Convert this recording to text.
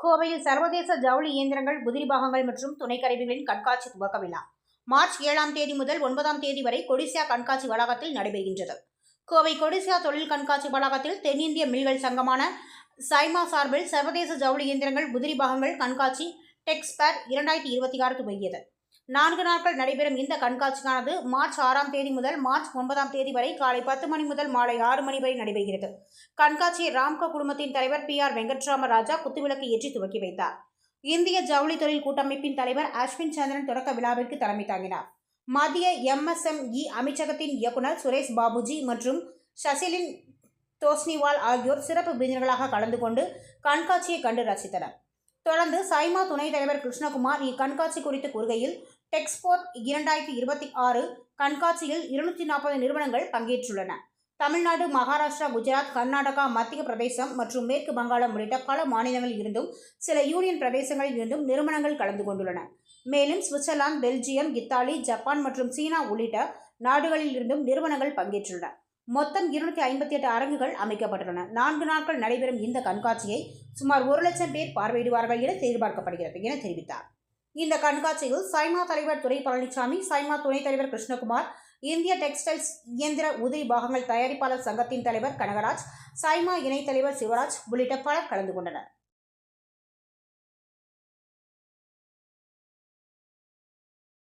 கோவையில் சர்வதேச ஜவுளி இயந்திரங்கள், உதிரி பாகங்கள் மற்றும் துணைக்கருவிகளின் கண்காட்சி துவக்க விழா மார்ச் 7ஆம் தேதி முதல் 9ஆம் தேதி வரை கொடிசியா கண்காட்சி வளாகத்தில் நடைபெறுகின்றது. கோவை கொடிசியா தொழில் கண்காட்சி வளாகத்தில் தென்னிந்திய மில்கள் சங்கமான சைமா சார்பில் சர்வதேச ஜவுளி இயந்திரங்கள், உதிரி பாகங்கள் கண்காட்சி டெக்ஸ்பேர் 2026 துவங்கியது. 4 நாட்கள் நடைபெறும் இந்த கண்காட்சியானது மார்ச் 6ஆம் தேதி முதல் மார்ச் 9ஆம் தேதி வரை காலை 10 மணி முதல் மாலை 6 மணி வரை நடைபெறுகிறது. கண்காட்சியை ராம்கோ குழுமத்தின் தலைவர் PR வெங்கட்ராம ராஜா குத்துவிளக்கு ஏற்றி துவக்கி வைத்தார். இந்திய ஜவுளி தொழில் கூட்டமைப்பின் தலைவர் அஸ்வின் சந்திரன் தொடக்க விழாவிற்கு தலைமை தாங்கினார். மத்திய MSME அமைச்சகத்தின் இயக்குநர் சுரேஷ் பாபுஜி மற்றும் சசிலின் தோஸ்னிவால் ஆகியோர் சிறப்பு விருந்தினர்களாக கலந்து கொண்டு கண்காட்சியை கண்டு ரசித்தனர். தொடர்ந்து சைமா துணைத் தலைவர் கிருஷ்ணகுமார் இக்கண்காட்சி குறித்து கூறுகையில், டெக்ஸ்போ 2026 கண்காட்சியில் 240 நிறுவனங்கள் பங்கேற்றுள்ளன. தமிழ்நாடு, மகாராஷ்டிரா, குஜராத், கர்நாடகா, மத்திய பிரதேசம் மற்றும் மேற்கு வங்காளம் உள்ளிட்ட பல மாநிலங்களில் இருந்தும் சில யூனியன் பிரதேசங்களில் இருந்தும் நிறுவனங்கள் கலந்து கொண்டுள்ளன. மேலும் சுவிட்சர்லாந்து, பெல்ஜியம், இத்தாலி, ஜப்பான் மற்றும் சீனா உள்ளிட்ட நாடுகளில் இருந்தும் நிறுவனங்கள் பங்கேற்றுள்ளன. மொத்தம் 258 அரங்குகள் அமைக்கப்பட்டுள்ளன. 4 நாட்கள் நடைபெறும் இந்த கண்காட்சியை சுமார் 1 லட்சம் பேர் பார்வையிடுவார்கள் என எதிர்பார்க்கப்படுகிறது என தெரிவித்தார். இந்த கண்காட்சியில் சைமா தலைவர் துரை பழனிசாமி, சைமா துணைத் தலைவர் கிருஷ்ணகுமார், இந்திய டெக்ஸ்டைல்ஸ் இயந்திர உதிரி பாகங்கள் தயாரிப்பாளர் சங்கத்தின் தலைவர் கனகராஜ், சைமா இணைத் தலைவர் சிவராஜ் உள்ளிட்ட பலர் கலந்து கொண்டனர்.